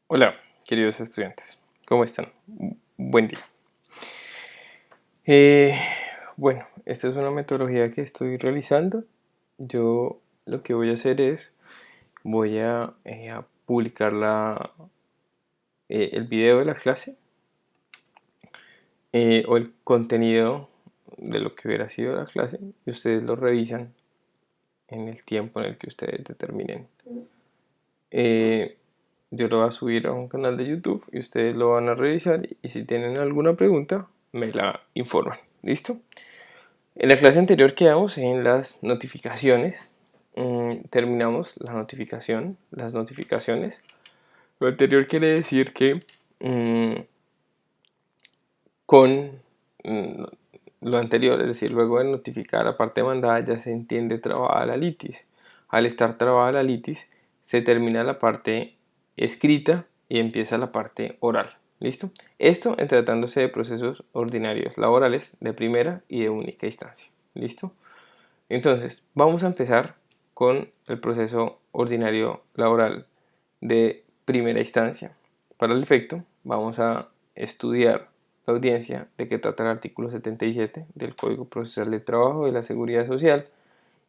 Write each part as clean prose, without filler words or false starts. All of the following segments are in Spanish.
Hola, queridos estudiantes, ¿cómo están? Buen día. Bueno, esta es una metodología que estoy realizando. Yo lo que voy a hacer es, voy a publicar el video de la clase o el contenido de lo que hubiera sido la clase y ustedes lo revisan en el tiempo en el que ustedes determinen. Eh, yo lo voy a subir a un canal de YouTube y ustedes lo van a revisar y si tienen alguna pregunta me la informan. ¿Listo? En la clase anterior quedamos en las notificaciones. Terminamos las notificaciones. Lo anterior quiere decir que con lo anterior, es decir, luego de notificar la parte demandada, ya se entiende trabada la litis. Al estar trabada la litis, se termina la parte escrita y empieza la parte oral. ¿Listo? Esto en tratándose de procesos ordinarios laborales de primera y de única instancia. ¿Listo? Entonces, vamos a empezar con el proceso ordinario laboral de primera instancia. Para el efecto, vamos a estudiar la audiencia de que trata el artículo 77 del Código Procesal del Trabajo de la Seguridad Social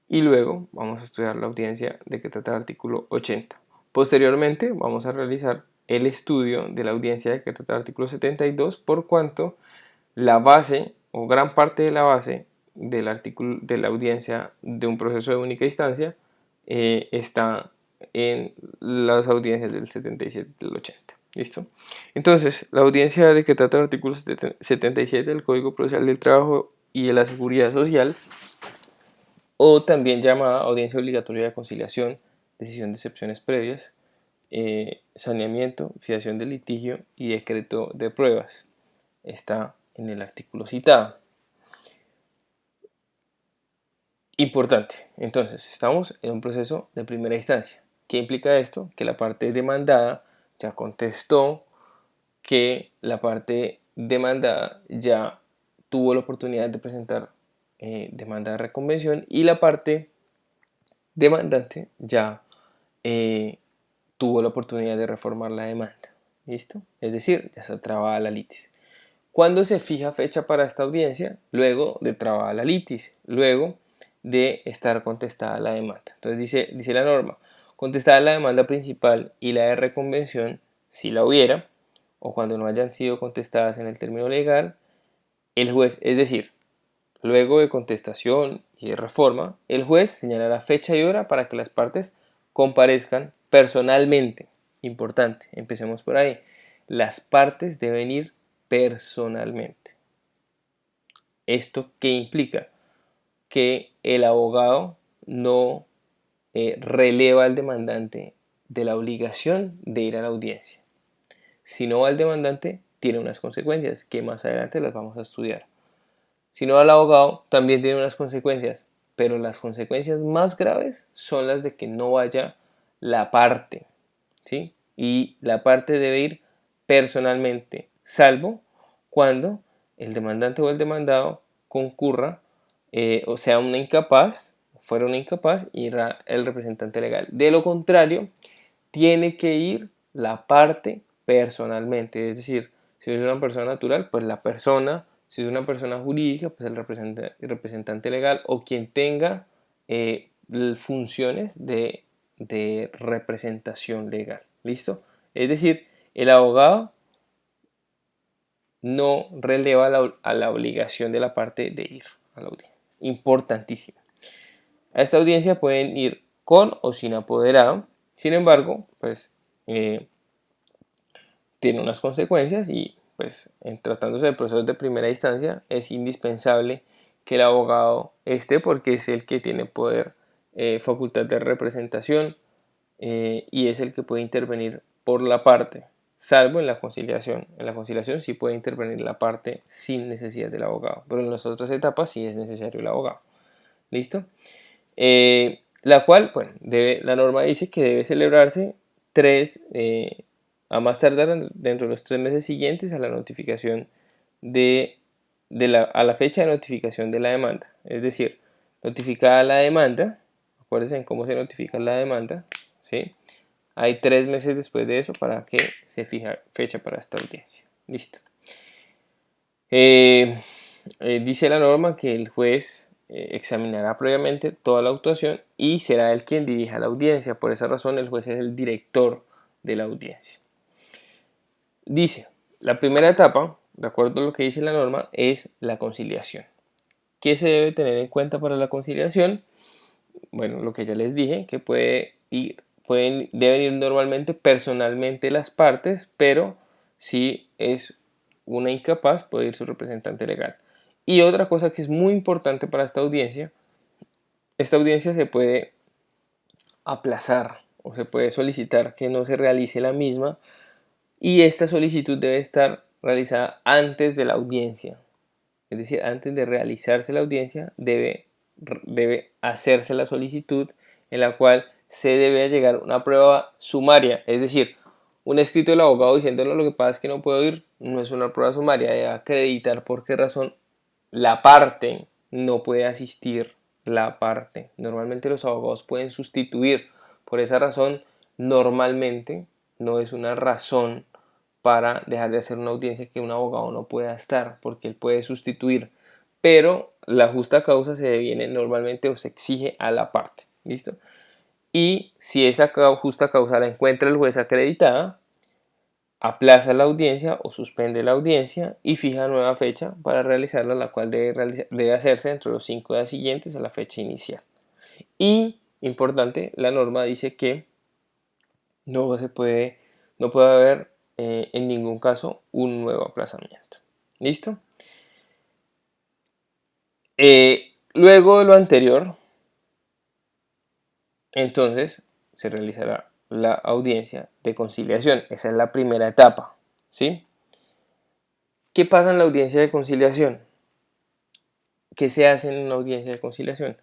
y luego vamos a estudiar la audiencia de que trata el artículo 80. Posteriormente, vamos a realizar el estudio de la audiencia de que trata el artículo 72 por cuanto la base o gran parte de la base del artículo de la audiencia de un proceso de única instancia está en las audiencias del 77 y del 80. ¿Listo? Entonces, la audiencia de que trata el artículo 77 del Código Procesal del Trabajo y de la Seguridad Social, o también llamada audiencia obligatoria de conciliación, decisión de excepciones previas, saneamiento, fijación de litigio y decreto de pruebas, está en el artículo citado. Importante, entonces estamos en un proceso de primera instancia. ¿Qué implica esto? Que la parte demandada ya contestó, que la parte demandada ya tuvo la oportunidad de presentar demanda de reconvención y la parte demandante ya tuvo la oportunidad de reformar la demanda. ¿Listo? Es decir, ya está trabada la litis. ¿Cuándo se fija fecha para esta audiencia? Luego de trabada la litis, luego de estar contestada la demanda. Entonces dice la norma, contestada la demanda principal y la de reconvención, si la hubiera, o cuando no hayan sido contestadas en el término legal, el juez, es decir, luego de contestación y de reforma, el juez señalará fecha y hora para que las partes comparezcan personalmente. Importante, empecemos por ahí. Las partes deben ir personalmente. ¿Esto qué implica? Que el abogado no releva al demandante de la obligación de ir a la audiencia. Si no va el demandante, tiene unas consecuencias que más adelante las vamos a estudiar. Si no va el abogado, también tiene unas consecuencias, pero las consecuencias más graves son las de que no vaya la parte, ¿sí? Y la parte debe ir personalmente, salvo cuando el demandante o el demandado concurra, o sea, fuera una incapaz, irá el representante legal. De lo contrario, tiene que ir la parte personalmente, es decir, si es una persona natural, pues la persona, si es una persona jurídica, pues el representante legal o quien tenga funciones de representación legal. ¿Listo? Es decir, el abogado no releva a la obligación de la parte de ir a la audiencia. Importantísimo. A esta audiencia pueden ir con o sin apoderado. Sin embargo, pues tiene unas consecuencias y pues en tratándose de procesos de primera instancia es indispensable que el abogado esté porque es el que tiene poder, facultad de representación y es el que puede intervenir por la parte, salvo en la conciliación. En la conciliación sí puede intervenir la parte sin necesidad del abogado, pero en las otras etapas sí es necesario el abogado. ¿Listo? La cual, bueno, la norma dice que debe celebrarse a más tardar dentro de los 3 meses siguientes a la notificación a la fecha de notificación de la demanda. Es decir, notificada la demanda, acuérdense en cómo se notifica la demanda, ¿sí? hay 3 meses después de eso para que se fije fecha para esta audiencia. Listo. Dice la norma que el juez examinará previamente toda la actuación y será él quien dirija la audiencia. Por esa razón el juez es el director de la audiencia. Dice, la primera etapa, de acuerdo a lo que dice la norma, es la conciliación. ¿Qué se debe tener en cuenta para la conciliación? Bueno, lo que ya les dije, que deben ir normalmente personalmente las partes, pero si es una incapaz, puede ir su representante legal. Y otra cosa que es muy importante para esta audiencia se puede aplazar o se puede solicitar que no se realice la misma, y esta solicitud debe estar realizada antes de la audiencia. Es decir, antes de realizarse la audiencia debe hacerse la solicitud en la cual se debe llegar a una prueba sumaria. Es decir, un escrito del abogado diciéndole lo que pasa es que no puedo ir, no es una prueba sumaria, debe acreditar por qué razón la parte no puede asistir. La parte. Normalmente los abogados pueden sustituir. Por esa razón, normalmente no es una razón para dejar de hacer una audiencia que un abogado no pueda estar, porque él puede sustituir, pero la justa causa se deviene normalmente o se exige a la parte. ¿Listo? Y si esa justa causa la encuentra el juez acreditada, aplaza la audiencia o suspende la audiencia y fija nueva fecha para realizarla, la cual debe hacerse dentro de los 5 días siguientes a la fecha inicial. Y, importante, la norma dice que no puede haber en ningún caso un nuevo aplazamiento. ¿Listo? Luego de lo anterior, entonces se realizará la audiencia de conciliación. Esa es la primera etapa. ¿Sí? ¿Qué pasa en la audiencia de conciliación? ¿Qué se hace en una audiencia de conciliación?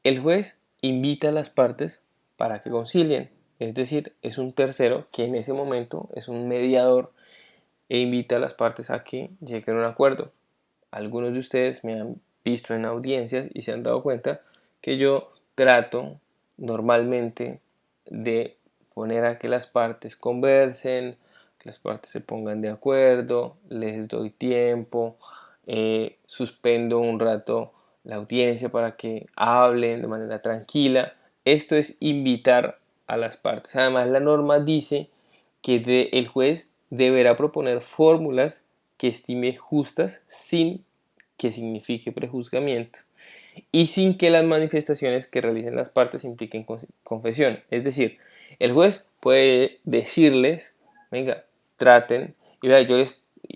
El juez invita a las partes para que concilien. Es decir, es un tercero que en ese momento es un mediador e invita a las partes a que lleguen a un acuerdo. Algunos de ustedes me han visto en audiencias y se han dado cuenta que yo trato normalmente de poner a que las partes conversen, que las partes se pongan de acuerdo, les doy tiempo, suspendo un rato la audiencia para que hablen de manera tranquila. Esto es invitar a las partes. Además, la norma dice que el juez deberá proponer fórmulas que estime justas sin que signifique prejuzgamiento y sin que las manifestaciones que realicen las partes impliquen confesión. Es decir, el juez puede decirles, venga, traten, y vea,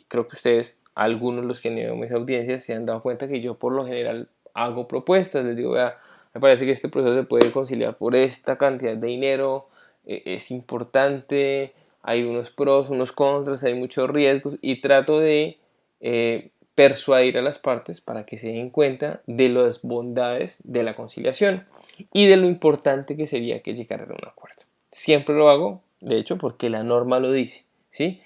creo que ustedes, algunos de los que han ido a mis audiencias, se han dado cuenta que yo por lo general hago propuestas, les digo, vea, me parece que este proceso se puede conciliar por esta cantidad de dinero, es importante, hay unos pros, unos contras, hay muchos riesgos, y trato de persuadir a las partes para que se den cuenta de las bondades de la conciliación y de lo importante que sería que llegaran a un acuerdo. Siempre lo hago, de hecho, porque la norma lo dice, ¿sí?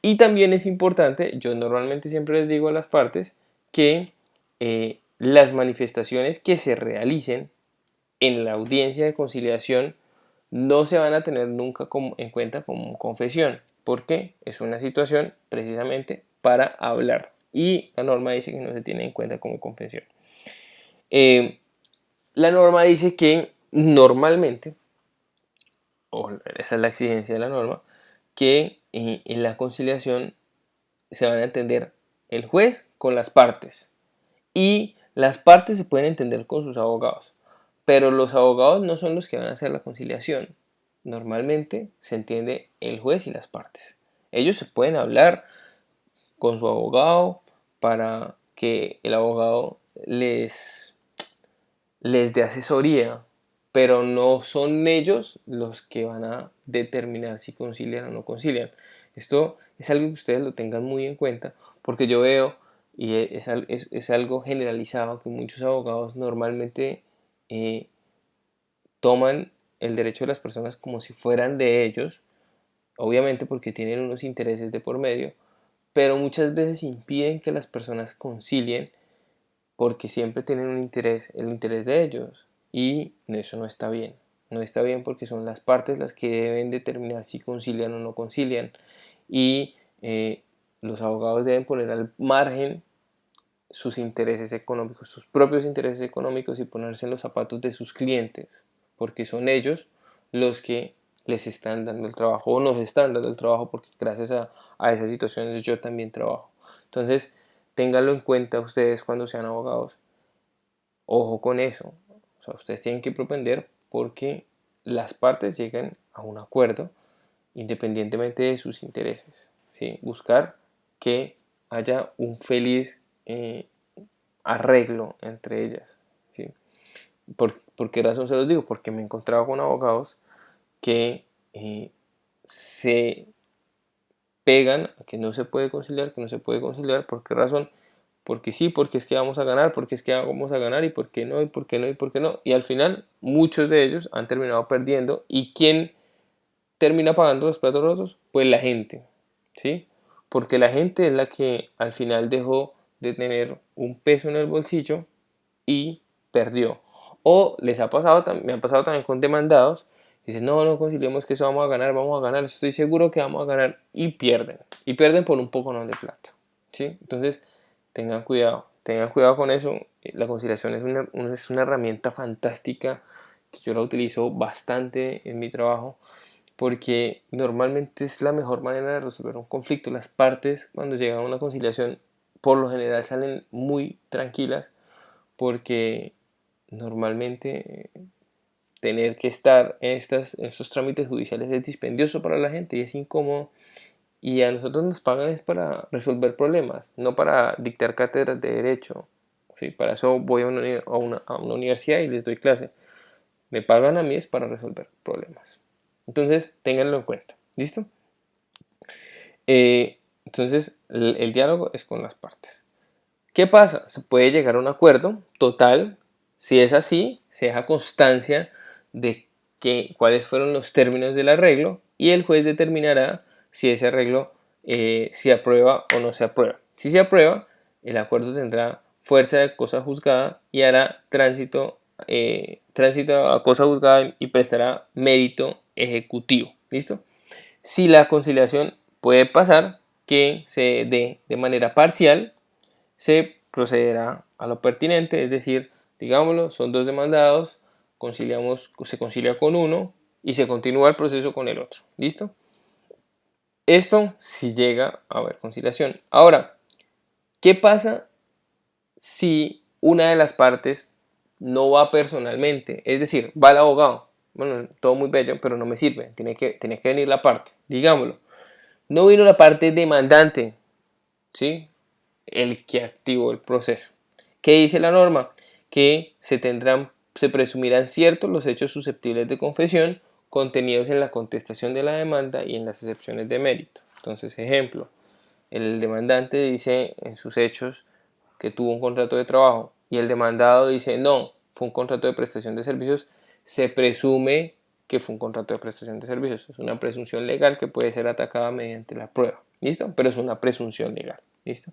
Y también es importante, yo normalmente siempre les digo a las partes que las manifestaciones que se realicen en la audiencia de conciliación no se van a tener nunca en cuenta como confesión, porque es una situación precisamente para hablar y la norma dice que no se tiene en cuenta como confesión. La norma dice que normalmente, o esa es la exigencia de la norma, que en la conciliación se van a entender el juez con las partes y las partes se pueden entender con sus abogados, pero los abogados no son los que van a hacer la conciliación. Normalmente se entiende el juez y las partes. Ellos se pueden hablar con su abogado para que el abogado les dé asesoría, pero no son ellos los que van a determinar si concilian o no concilian. Esto es algo que ustedes lo tengan muy en cuenta, porque yo veo, y es algo generalizado, que muchos abogados normalmente toman el derecho de las personas como si fueran de ellos, obviamente porque tienen unos intereses de por medio, pero muchas veces impiden que las personas concilien porque siempre tienen un interés, el interés de ellos, y eso no está bien. no está bien porque son las partes las que deben determinar si concilian o no concilian, y los abogados deben poner al margen sus intereses económicos, sus propios intereses económicos, y ponerse en los zapatos de sus clientes, porque son ellos los que les están dando el trabajo o nos están dando el trabajo, porque gracias a esas situaciones yo también trabajo. Entonces, ténganlo en cuenta ustedes cuando sean abogados. Ojo con eso. O sea, ustedes tienen que propender porque las partes lleguen a un acuerdo independientemente de sus intereses, ¿sí? Buscar que haya un feliz arreglo entre ellas, ¿sí? ¿Por qué razón se los digo? Porque me he encontrado con abogados que se pegan a que no se puede conciliar, que no se puede conciliar. ¿Por qué razón? Porque sí, porque es que vamos a ganar, porque es que vamos a ganar, y por qué no, y por qué no, y por qué no. Y al final muchos de ellos han terminado perdiendo. ¿Y quién termina pagando los platos rotos? Pues la gente, ¿sí? Porque la gente es la que al final dejó de tener un peso en el bolsillo y perdió. O les ha pasado, me ha pasado también con demandados, dicen, no, no conciliemos que eso vamos a ganar, estoy seguro que vamos a ganar, y pierden por un poco no de plata, ¿sí? Entonces, tengan cuidado con eso. La conciliación es una herramienta fantástica que yo la utilizo bastante en mi trabajo, porque normalmente es la mejor manera de resolver un conflicto. Las partes, cuando llegan a una conciliación, por lo general salen muy tranquilas, porque normalmente tener que estar en estos trámites judiciales es dispendioso para la gente y es incómodo, y a nosotros nos pagan es para resolver problemas, no para dictar cátedras de derecho, ¿sí? Para eso voy a una universidad y les doy clase. Me pagan a mí es para resolver problemas. Entonces, ténganlo en cuenta. ¿Listo? Entonces, el diálogo es con las partes. ¿Qué pasa? Se puede llegar a un acuerdo total. Si es así, se deja constancia de cuáles fueron los términos del arreglo, y el juez determinará si ese arreglo se aprueba o no se aprueba. Si se aprueba, el acuerdo tendrá fuerza de cosa juzgada y hará tránsito a cosa juzgada y prestará mérito ejecutivo. ¿Listo? Si la conciliación puede pasar que se dé de manera parcial, se procederá a lo pertinente, es decir, digámoslo, son dos demandados, se concilia con uno y se continúa el proceso con el otro. ¿Listo? Esto si llega a haber conciliación. Ahora, ¿qué pasa si una de las partes no va personalmente? Es decir, va el abogado. Bueno, todo muy bello, pero no me sirve. Tiene que venir la parte. Digámoslo. No vino la parte demandante, ¿sí? El que activó el proceso. ¿Qué dice la norma? Que se presumirán ciertos los hechos susceptibles de confesión contenidos en la contestación de la demanda y en las excepciones de mérito. Entonces, ejemplo, el demandante dice en sus hechos que tuvo un contrato de trabajo y el demandado dice no, fue un contrato de prestación de servicios. Se presume que fue un contrato de prestación de servicios. Es una presunción legal que puede ser atacada mediante la prueba. ¿Listo? Pero es una presunción legal. ¿Listo?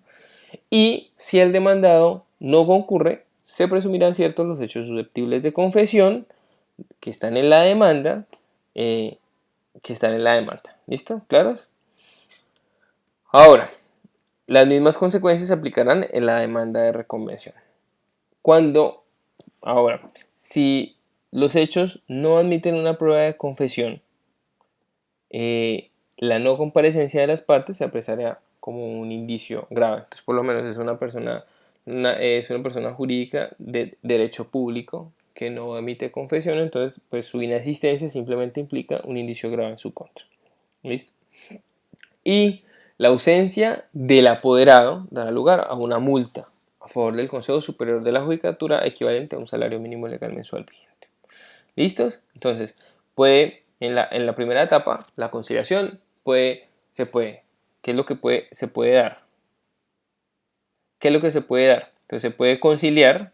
Y si el demandado no concurre, se presumirán ciertos los hechos susceptibles de confesión que están en la demanda, ¿Listo? ¿Claros? Ahora, las mismas consecuencias se aplicarán en la demanda de reconvención. Ahora, si los hechos no admiten una prueba de confesión, la no comparecencia de las partes se apreciará como un indicio grave. Entonces, por lo menos es una persona jurídica de derecho público que no emite confesión, entonces pues su inasistencia simplemente implica un indicio grave en su contra. ¿Listo? Y la ausencia del apoderado dará lugar a una multa a favor del Consejo Superior de la Judicatura equivalente a un salario mínimo legal mensual vigente. ¿Listos? Entonces, en la primera etapa, la conciliación se puede. ¿Qué es lo que se puede dar? ¿Qué es lo que se puede dar? Entonces se puede conciliar,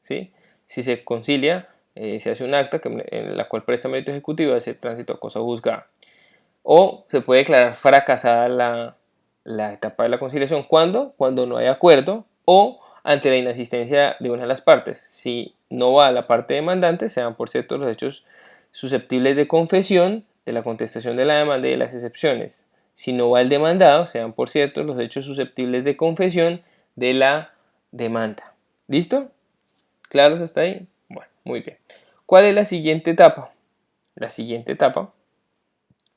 ¿sí? Si se concilia, se hace un acta en la cual presta mérito ejecutivo, hace tránsito a cosa juzgada. O se puede declarar fracasada la etapa de la conciliación. ¿Cuándo? Cuando no hay acuerdo o ante la inasistencia de una de las partes. Si no va a la parte demandante, se dan por cierto los hechos susceptibles de confesión de la contestación de la demanda y de las excepciones. Si no va el demandado, sean por cierto los hechos susceptibles de confesión de la demanda. ¿Listo? ¿Claros hasta ahí? Bueno, muy bien. ¿Cuál es la siguiente etapa? La siguiente etapa,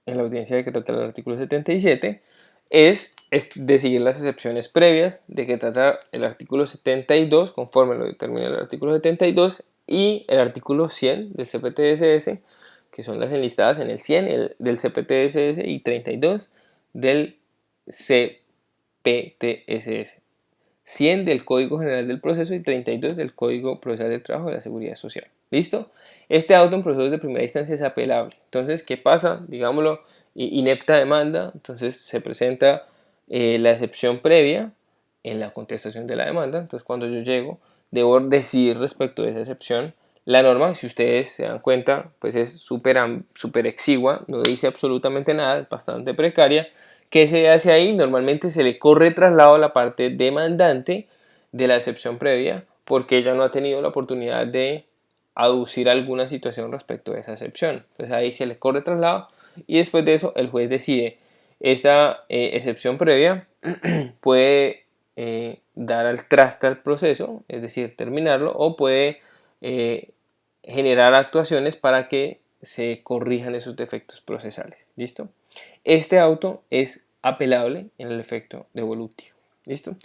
en la audiencia de que trata el artículo 77, es de seguir las excepciones previas de que trata el artículo 72, conforme lo determina el artículo 72, y el artículo 100 del CPTSS, que son las enlistadas en el 100 del CPTSS y 32 del CPTSS. 100 del Código General del Proceso y 32 del Código Procesal del Trabajo de la Seguridad Social. ¿Listo? Este auto en procesos de primera instancia es apelable. Entonces, ¿qué pasa? Digámoslo, inepta demanda. Entonces, se presenta la excepción previa en la contestación de la demanda. Entonces, cuando yo llego, debo decidir respecto de esa excepción. La norma, si ustedes se dan cuenta, pues es súper exigua, no dice absolutamente nada, es bastante precaria. ¿Qué se hace ahí? Normalmente se le corre traslado a la parte demandante de la excepción previa porque ella no ha tenido la oportunidad de aducir alguna situación respecto de esa excepción. Entonces ahí se le corre traslado y después de eso el juez decide. Esta excepción previa puede dar al traste al proceso, es decir, terminarlo, o puede generar actuaciones para que se corrijan esos defectos procesales. ¿Listo? Este auto es apelable en el efecto devolutivo. ¿Listo?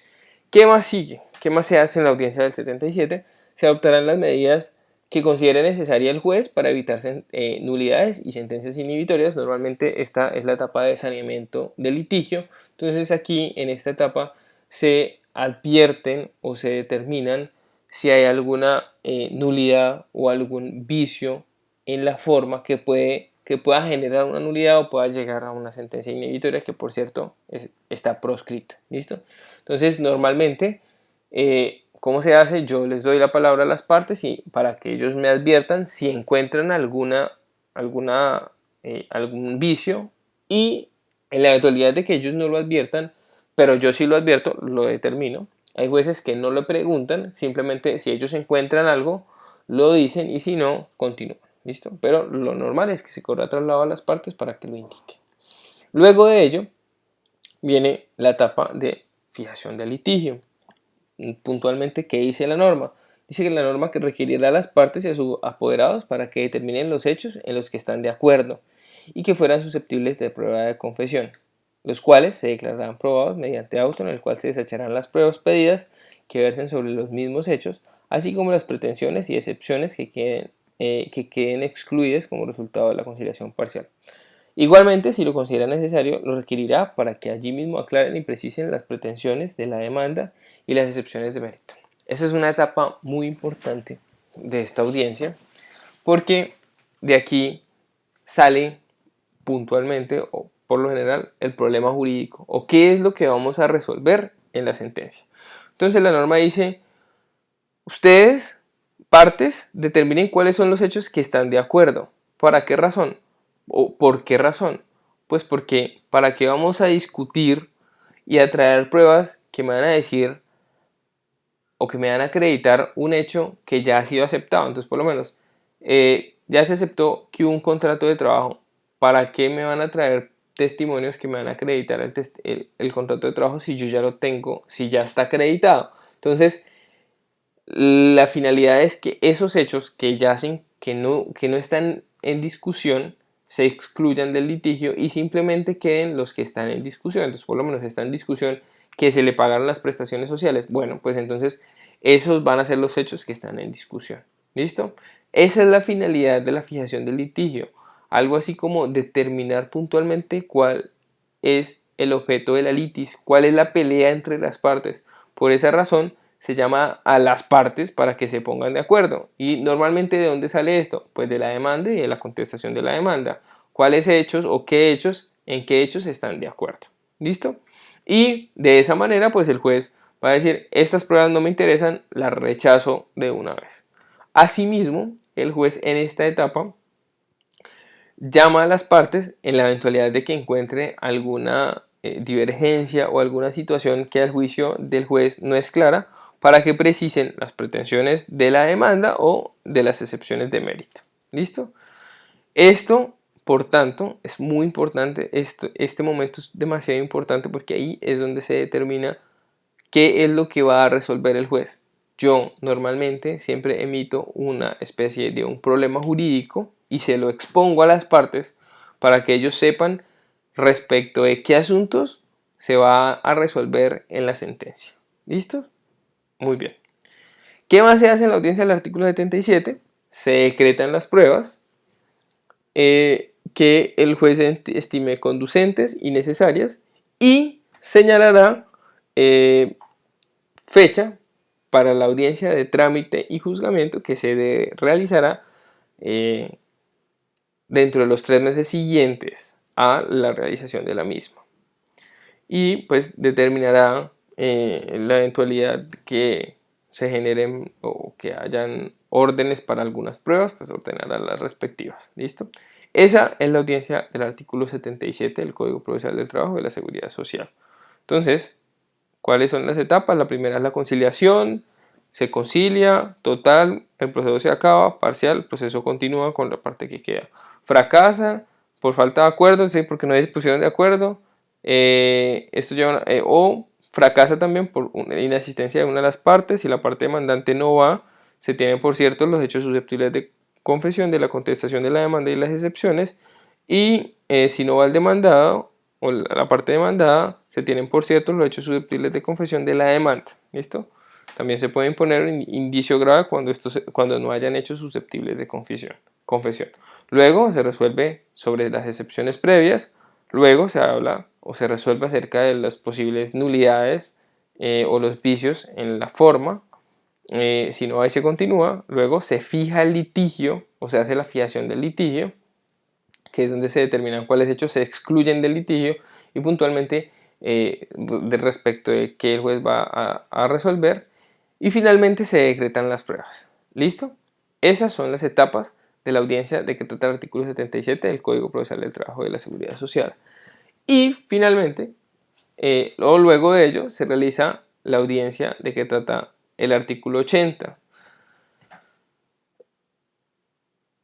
¿Qué más sigue? ¿Qué más se hace en la audiencia del 77? Se adoptarán las medidas que considere necesaria el juez para evitar nulidades y sentencias inhibitorias. Normalmente esta es la etapa de saneamiento del litigio. Entonces aquí en esta etapa se advierten o se determinan si hay alguna nulidad o algún vicio en la forma que pueda generar una nulidad o pueda llegar a una sentencia inhibitoria que por cierto está proscrita. ¿Listo? Entonces normalmente ¿cómo se hace? Yo les doy la palabra a las partes y para que ellos me adviertan si encuentran algún vicio, y en la eventualidad de que ellos no lo adviertan, pero yo sí lo advierto, lo determino. Hay jueces que no lo preguntan, simplemente si ellos encuentran algo, lo dicen y si no, continúan. ¿Listo? Pero lo normal es que se corra traslado a las partes para que lo indique. Luego de ello, viene la etapa de fijación del litigio. Puntualmente, ¿qué dice la norma? Dice que la norma que requerirá a las partes y a sus apoderados para que determinen los hechos en los que están de acuerdo y que fueran susceptibles de prueba de confesión, los cuales se declararán probados mediante auto en el cual se desecharán las pruebas pedidas que versen sobre los mismos hechos, así como las pretensiones y excepciones que queden excluidas como resultado de la conciliación parcial. Igualmente, si lo considera necesario, lo requerirá para que allí mismo aclaren y precisen las pretensiones de la demanda y las excepciones de mérito. Esa es una etapa muy importante de esta audiencia porque de aquí sale puntualmente o por lo general el problema jurídico o qué es lo que vamos a resolver en la sentencia. Entonces la norma dice, ustedes, partes, determinen cuáles son los hechos que están de acuerdo. ¿Para qué razón? ¿O por qué razón? Pues porque para qué vamos a discutir y a traer pruebas que me van a decir o que me van a acreditar un hecho que ya ha sido aceptado. Entonces, por lo menos, ya se aceptó que hubo un contrato de trabajo. ¿Para qué me van a traer testimonios que me van a acreditar el contrato de trabajo si yo ya lo tengo, si ya está acreditado? Entonces, la finalidad es que esos hechos que yacen, que no están en discusión, se excluyan del litigio y simplemente queden los que están en discusión. Entonces, por lo menos está en discusión que se le pagaron las prestaciones sociales. Bueno, pues entonces esos van a ser los hechos que están en discusión. ¿Listo? Esa es la finalidad de la fijación del litigio. Algo así como determinar puntualmente cuál es el objeto de la litis, cuál es la pelea entre las partes. Por esa razón se llama a las partes para que se pongan de acuerdo. Y normalmente, ¿de dónde sale esto? Pues de la demanda y de la contestación de la demanda. ¿Cuáles hechos o qué hechos, en qué hechos están de acuerdo? ¿Listo? Y de esa manera, pues el juez va a decir, estas pruebas no me interesan, las rechazo de una vez. Asimismo, el juez en esta etapa llama a las partes en la eventualidad de que encuentre alguna divergencia o alguna situación que al juicio del juez no es clara, para que precisen las pretensiones de la demanda o de las excepciones de mérito. ¿Listo? Esto, por tanto, es muy importante. Este momento es demasiado importante porque ahí es donde se determina qué es lo que va a resolver el juez. Yo normalmente siempre emito una especie de un problema jurídico y se lo expongo a las partes para que ellos sepan respecto de qué asuntos se va a resolver en la sentencia. ¿Listo? Muy bien. ¿Qué más se hace en la audiencia del artículo 77? Se decretan las pruebas que el juez estime conducentes y necesarias y señalará fecha para la audiencia de trámite y juzgamiento que se realizará dentro de los 3 meses siguientes a la realización de la misma. Y pues determinará la eventualidad que se generen o que hayan órdenes para algunas pruebas, pues ordenará las respectivas. ¿Listo? Esa es la audiencia del artículo 77 del Código Procesal del Trabajo y de la Seguridad Social. Entonces, ¿cuáles son las etapas? La primera es la conciliación, se concilia, total, el proceso se acaba, parcial, el proceso continúa con la parte que queda. Fracasa por falta de acuerdo, ¿sí? Porque no hay disposición de acuerdo, o fracasa también por inasistencia de una de las partes. Si la parte demandante no va, se tienen por cierto los hechos susceptibles de confesión de la contestación de la demanda y las excepciones, y si no va el demandado o la parte demandada, se tienen por cierto los hechos susceptibles de confesión de la demanda. ¿Listo? También se puede imponer un indicio grave cuando no hayan hechos susceptibles de confesión. Luego se resuelve sobre las excepciones previas. Luego se habla o se resuelve acerca de las posibles nulidades o los vicios en la forma. Si no, ahí se continúa. Luego se fija el litigio o se hace la fijación del litigio, que es donde se determinan cuáles hechos se excluyen del litigio y puntualmente de respecto de qué el juez va a resolver. Y finalmente se decretan las pruebas. ¿Listo? Esas son las etapas de la audiencia de que trata el artículo 77 del Código Procesal del Trabajo y de la Seguridad Social. Y finalmente, luego de ello, se realiza la audiencia de que trata el artículo 80.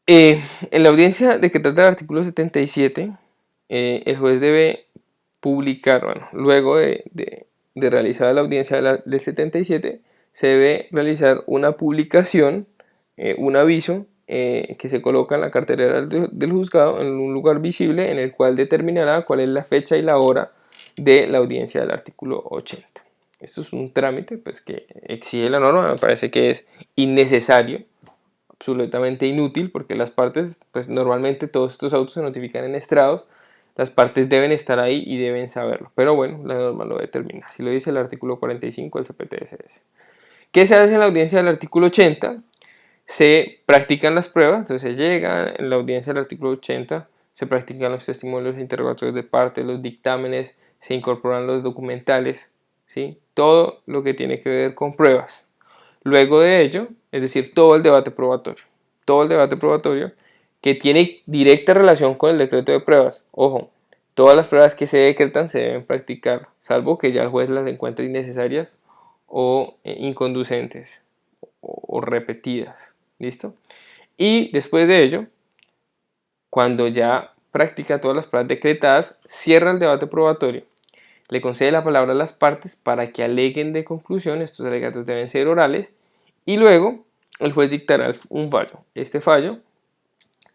En la audiencia de que trata el artículo 77, el juez debe publicar, bueno, luego de realizar la audiencia del 77, se debe realizar una publicación, un aviso que se coloca en la cartelera del juzgado en un lugar visible en el cual determinará cuál es la fecha y la hora de la audiencia del artículo 80. Esto es un trámite pues, que exige la norma, me parece que es innecesario, absolutamente inútil, porque las partes, pues normalmente todos estos autos se notifican en estrados, las partes deben estar ahí y deben saberlo, pero bueno, la norma lo determina, así lo dice el artículo 45 del CPTSS. ¿Qué se hace en la audiencia del artículo 80? Se practican las pruebas, entonces se llega en la audiencia del artículo 80, se practican los testimonios, los interrogatorios de parte, los dictámenes, se incorporan los documentales, ¿sí? Todo lo que tiene que ver con pruebas. Luego de ello, es decir, todo el debate probatorio que tiene directa relación con el decreto de pruebas. Ojo, todas las pruebas que se decretan se deben practicar, salvo que ya el juez las encuentre innecesarias o inconducentes o repetidas. ¿Listo? Y después de ello, cuando ya practica todas las pruebas decretadas, cierra el debate probatorio. Le concede la palabra a las partes para que aleguen de conclusión. Estos alegatos deben ser orales y luego el juez dictará un fallo. Este fallo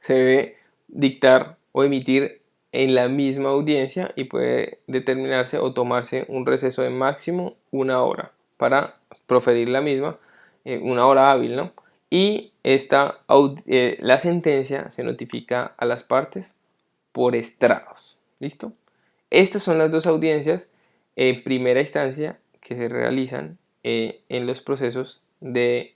se debe dictar o emitir en la misma audiencia y puede determinarse o tomarse un receso de máximo 1 hora para proferir la misma, 1 hora hábil, ¿no? Y la sentencia se notifica a las partes por estrados. ¿Listo? Estas son las dos audiencias en primera instancia que se realizan en los procesos de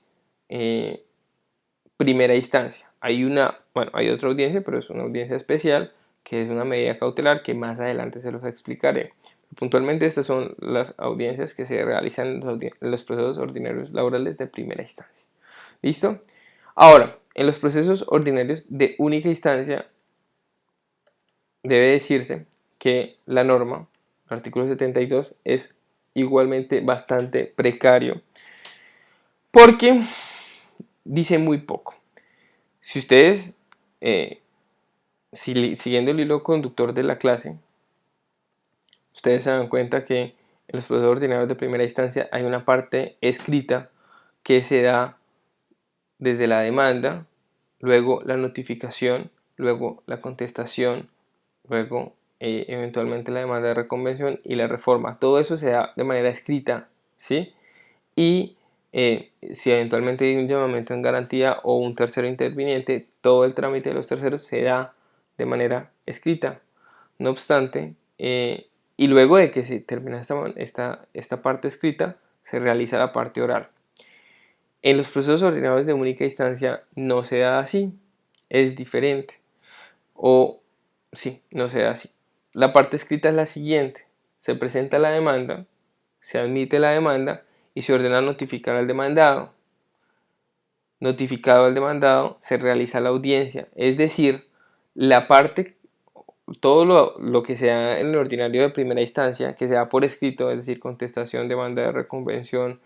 primera instancia. Hay otra audiencia, pero es una audiencia especial, que es una medida cautelar que más adelante se los explicaré. Puntualmente estas son las audiencias que se realizan en los procesos ordinarios laborales de primera instancia. ¿Listo? Ahora, en los procesos ordinarios de única instancia debe decirse que la norma, el artículo 72, es igualmente bastante precario porque dice muy poco. Si ustedes siguiendo el hilo conductor de la clase, ustedes se dan cuenta que en los procesos ordinarios de primera instancia hay una parte escrita que se da desde la demanda, luego la notificación, luego la contestación, luego eventualmente la demanda de reconvención y la reforma. Todo eso se da de manera escrita, ¿sí? Y si eventualmente hay un llamamiento en garantía o un tercero interviniente, todo el trámite de los terceros se da de manera escrita. No obstante, y luego de que se termina esta parte escrita, se realiza la parte oral. En los procesos ordinarios de única instancia no se da así, es diferente. O sí, no se da así. La parte escrita es la siguiente: se presenta la demanda, se admite la demanda y se ordena notificar al demandado. Notificado al demandado, se realiza la audiencia, es decir, la parte, todo lo que sea en el ordinario de primera instancia, que sea por escrito, es decir, contestación, demanda de reconvención,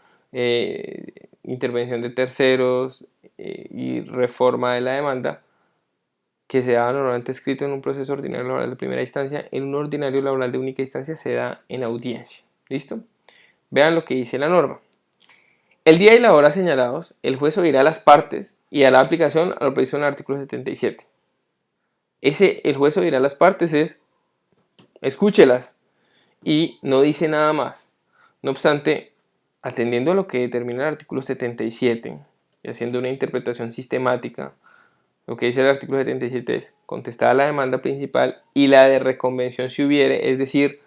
intervención de terceros y reforma de la demanda, que se da normalmente escrito en un proceso ordinario laboral de primera instancia, en un ordinario laboral de única instancia se da en audiencia. ¿Listo? Vean lo que dice la norma. El día y la hora señalados, el juez oirá a las partes y hará aplicación a lo previsto en el artículo 77. El juez oirá a las partes es, escúchelas, y no dice nada más. No obstante, atendiendo a lo que determina el artículo 77 y haciendo una interpretación sistemática, lo que dice el artículo 77 es contestada la demanda principal y la de reconvención si hubiere, es decir,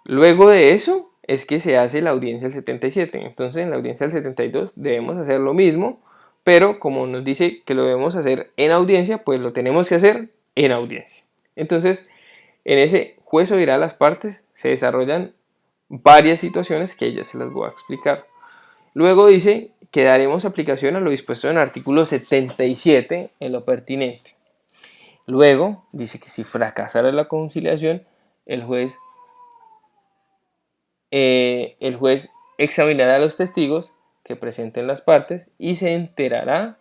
luego de eso es que se hace la audiencia del 77. Entonces en la audiencia del 72 debemos hacer lo mismo, pero como nos dice que lo debemos hacer en audiencia, pues lo tenemos que hacer en audiencia. Entonces en ese juez oirá a las partes, se desarrollan varias situaciones que ya se las voy a explicar. Luego dice que daremos aplicación a lo dispuesto en el artículo 77 en lo pertinente. Luego dice que si fracasara la conciliación, el juez examinará a los testigos que presenten las partes y se enterará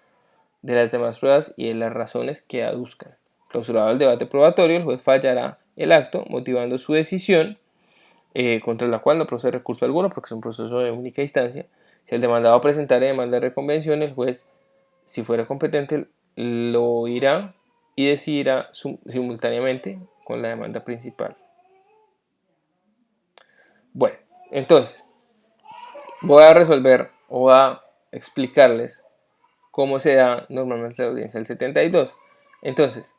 de las demás pruebas y de las razones que aduzcan. Clausurado el debate probatorio, el juez fallará el acto motivando su decisión, contra la cual no procede recurso alguno porque es un proceso de única instancia. Si el demandado presentara demanda de reconvención, el juez, si fuera competente, lo oirá y decidirá simultáneamente con la demanda principal. Bueno, entonces voy a resolver o voy a explicarles cómo se da normalmente la audiencia del 72. Entonces,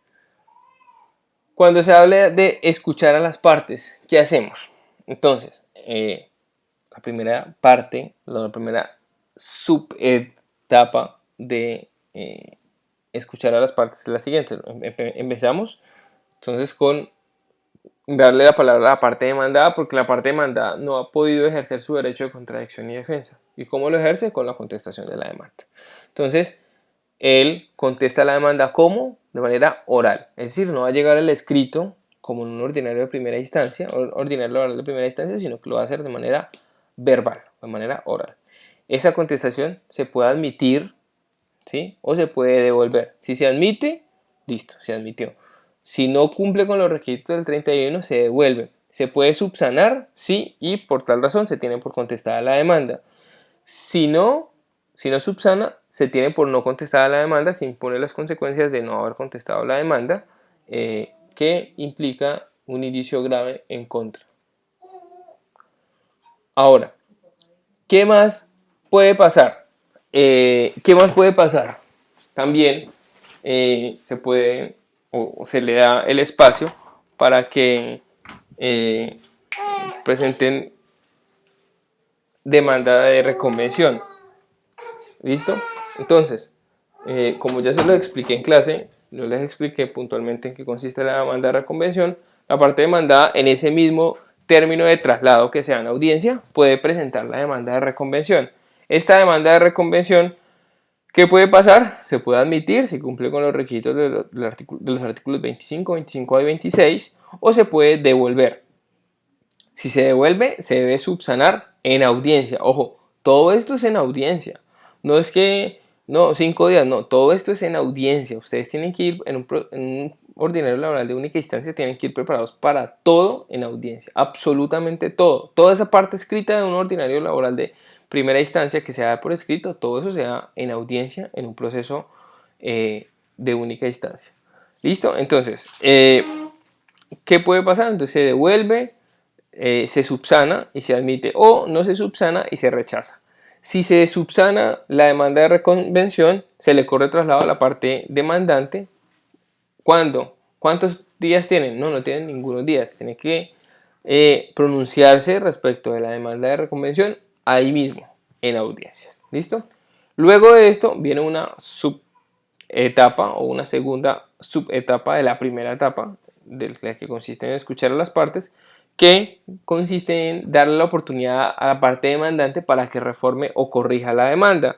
cuando se habla de escuchar a las partes, ¿qué hacemos? Entonces, la primera parte, la primera subetapa de escuchar a las partes es la siguiente. Empezamos entonces con darle la palabra a la parte demandada, porque la parte demandada no ha podido ejercer su derecho de contradicción y defensa. ¿Y cómo lo ejerce? Con la contestación de la demanda. Entonces, él contesta la demanda ¿cómo? De manera oral. Es decir, no va a llegar el escrito como en un ordinario de primera instancia, ordinario oral de primera instancia, sino que lo va a hacer de manera verbal, de manera oral. Esa contestación se puede admitir, ¿sí? O se puede devolver. Si se admite, listo, se admitió. Si no cumple con los requisitos del 31, se devuelve. Se puede subsanar, sí, y por tal razón se tiene por contestada la demanda. Si no subsana, se tiene por no contestada la demanda, se impone las consecuencias de no haber contestado la demanda, que implica un indicio grave en contra. Ahora, ¿qué más puede pasar? ¿Qué más puede pasar? También se puede o se le da el espacio para que presenten demanda de reconvención. ¿Listo? Entonces, como ya se lo expliqué en clase, yo les expliqué puntualmente en qué consiste la demanda de reconvención. La parte demandada, en ese mismo término de traslado que sea en audiencia, puede presentar la demanda de reconvención. Esta demanda de reconvención, ¿qué puede pasar? Se puede admitir si cumple con los requisitos de los artículos 25, 25A y 26, o se puede devolver. Si se devuelve, se debe subsanar en audiencia. Ojo, todo esto es en audiencia. No es que, no, 5 días, no, todo esto es en audiencia. Ustedes tienen que ir en un ordinario laboral de única instancia tienen que ir preparados para todo en audiencia, absolutamente todo. Toda esa parte escrita de un ordinario laboral de primera instancia que se da por escrito, todo eso se da en audiencia en un proceso de única instancia. ¿Listo? Entonces, ¿qué puede pasar? Entonces se devuelve, se subsana y se admite, o no se subsana y se rechaza. Si se subsana la demanda de reconvención, se le corre traslado a la parte demandante. ¿Cuándo? ¿Cuántos días tienen? No tienen ningunos días. Tienen que pronunciarse respecto de la demanda de reconvención ahí mismo, en audiencias. ¿Listo? Luego de esto viene una subetapa o una segunda subetapa de la primera etapa, de la que consiste en escuchar a las partes, que consiste en darle la oportunidad a la parte demandante para que reforme o corrija la demanda.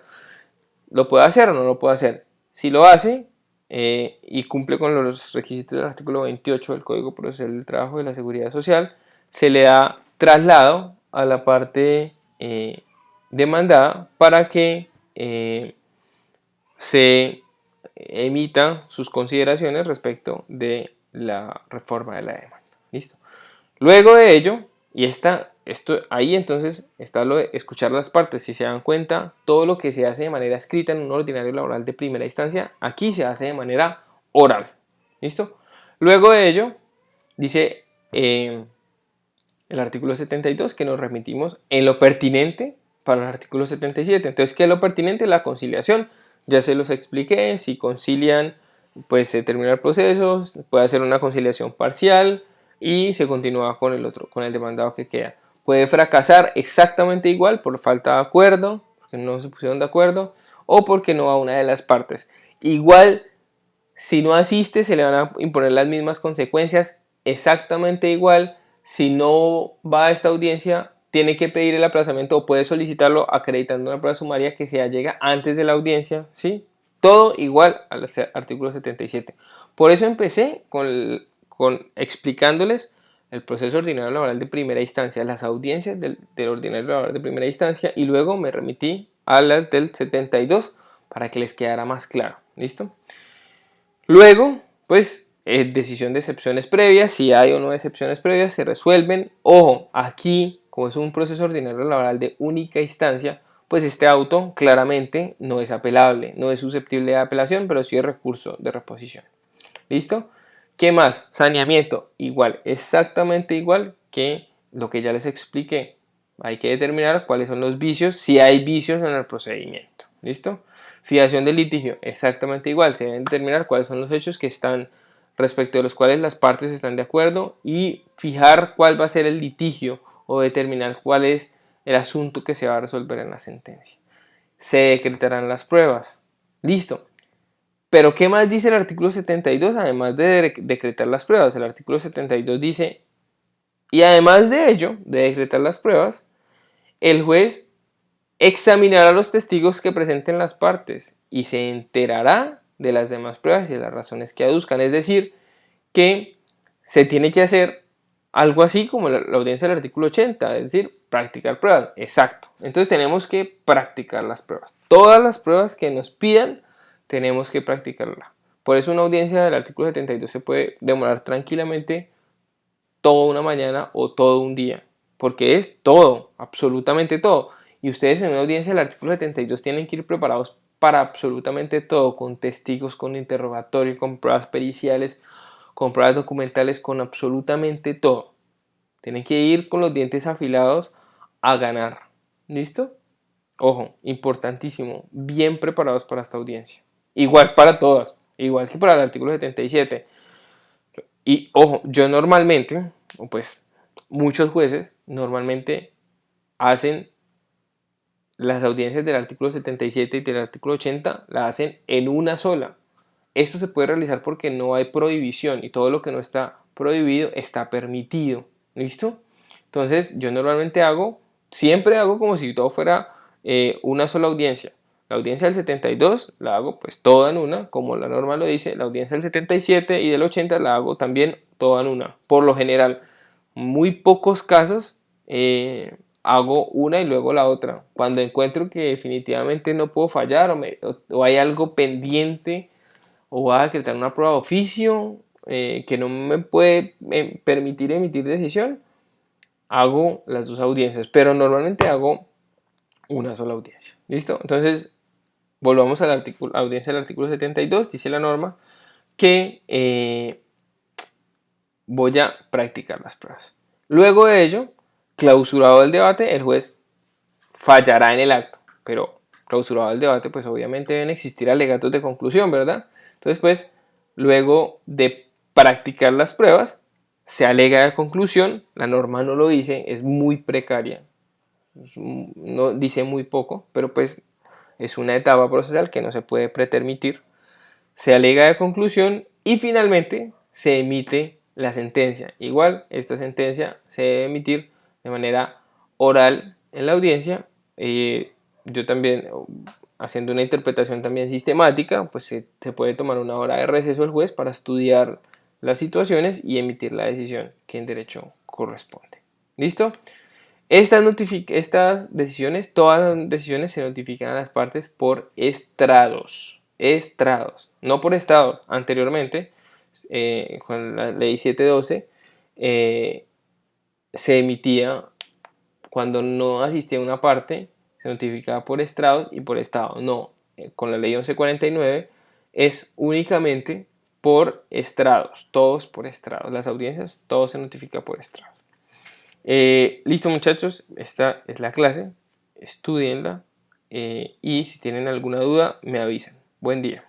¿Lo puede hacer o no lo puede hacer? Si lo hace y cumple con los requisitos del artículo 28 del Código Procesal del Trabajo y de la Seguridad Social, se le da traslado a la parte demandada para que se emita sus consideraciones respecto de la reforma de la demanda. ¿Listo? Luego de ello, y ahí entonces está lo de escuchar las partes. Si se dan cuenta, todo lo que se hace de manera escrita en un ordinario laboral de primera instancia, aquí se hace de manera oral. ¿Listo? Luego de ello, dice el artículo 72 que nos remitimos en lo pertinente para el artículo 77. Entonces, ¿qué es lo pertinente? La conciliación. Ya se los expliqué. Si concilian, pues se termina el proceso, puede hacer una conciliación parcial y se continúa con el demandado que queda. Puede fracasar exactamente igual por falta de acuerdo, porque no se pusieron de acuerdo, o porque no va una de las partes. Igual, si no asiste, se le van a imponer las mismas consecuencias, exactamente igual. Si no va a esta audiencia, tiene que pedir el aplazamiento o puede solicitarlo acreditando una prueba sumaria que se llega antes de la audiencia, ¿sí? Todo igual al artículo 77. Por eso empecé con explicándoles el proceso ordinario laboral de primera instancia, las audiencias del ordinario laboral de primera instancia, y luego me remití a las del 72 para que les quedara más claro. ¿Listo? Luego, pues, decisión de excepciones previas, si hay o no excepciones previas, se resuelven. Ojo, aquí, como es un proceso ordinario laboral de única instancia, pues este auto claramente no es apelable, no es susceptible de apelación, pero sí es recurso de reposición. ¿Listo? ¿Qué más? Saneamiento, igual, exactamente igual que lo que ya les expliqué. Hay que determinar cuáles son los vicios, si hay vicios en el procedimiento. ¿Listo? Fijación del litigio, exactamente igual. Se deben determinar cuáles son los hechos que están respecto de los cuales las partes están de acuerdo y fijar cuál va a ser el litigio o determinar cuál es el asunto que se va a resolver en la sentencia. Se decretarán las pruebas. Listo. Pero ¿qué más dice el artículo 72? Además de decretar las pruebas, el artículo 72 dice, y además de ello, de decretar las pruebas, el juez examinará a los testigos que presenten las partes y se enterará de las demás pruebas y de las razones que aduzcan. Es decir, que se tiene que hacer algo así como la audiencia del artículo 80, es decir, practicar pruebas. Exacto. Entonces tenemos que practicar las pruebas. Todas las pruebas que nos pidan, tenemos que practicarla. Por eso una audiencia del artículo 72 se puede demorar tranquilamente toda una mañana o todo un día, porque es todo, absolutamente todo. Y ustedes en una audiencia del artículo 72 tienen que ir preparados para absolutamente todo, con testigos, con interrogatorio, con pruebas periciales, con pruebas documentales, con absolutamente todo. Tienen que ir con los dientes afilados a ganar. ¿Listo? Ojo, importantísimo, bien preparados para esta audiencia. Igual para todas, igual que para el artículo 77. Y ojo, yo normalmente, o pues muchos jueces normalmente hacen las audiencias del artículo 77 y del artículo 80, la hacen en una sola. Esto se puede realizar porque no hay prohibición y todo lo que no está prohibido está permitido. ¿Listo? Entonces yo normalmente siempre hago como si todo fuera una sola audiencia. La audiencia del 72 la hago pues toda en una, como la norma lo dice. La audiencia del 77 y del 80 la hago también toda en una. Por lo general, muy pocos casos hago una y luego la otra. Cuando encuentro que definitivamente no puedo fallar o hay algo pendiente o va a decretar una prueba de oficio, que no me puede permitir emitir decisión, hago las dos audiencias, pero normalmente hago una sola audiencia. ¿Listo? Entonces, volvamos a la audiencia del artículo 72, dice la norma que voy a practicar las pruebas. Luego de ello, clausurado el debate, el juez fallará en el acto, pero clausurado el debate, pues obviamente deben existir alegatos de conclusión, ¿verdad? Entonces, pues, luego de practicar las pruebas, se alega de conclusión, la norma no lo dice, es muy precaria, no dice muy poco, pero pues es una etapa procesal que no se puede pretermitir. Se alega de conclusión y finalmente se emite la sentencia. Igual, esta sentencia se debe emitir de manera oral en la audiencia. Yo también, haciendo una interpretación también sistemática, pues se puede tomar una hora de receso el juez para estudiar las situaciones y emitir la decisión que en derecho corresponde. ¿Listo? Estas decisiones, todas las decisiones se notifican a las partes por estrados, no por estado. Anteriormente, con la ley 712, se emitía cuando no asistía una parte, se notificaba por estrados y por estado. No, con la ley 1149 es únicamente por estrados, todos por estrados. Las audiencias, todo se notifica por estrados. Listo muchachos, esta es la clase, estudienla y si tienen alguna duda me avisan. Buen día.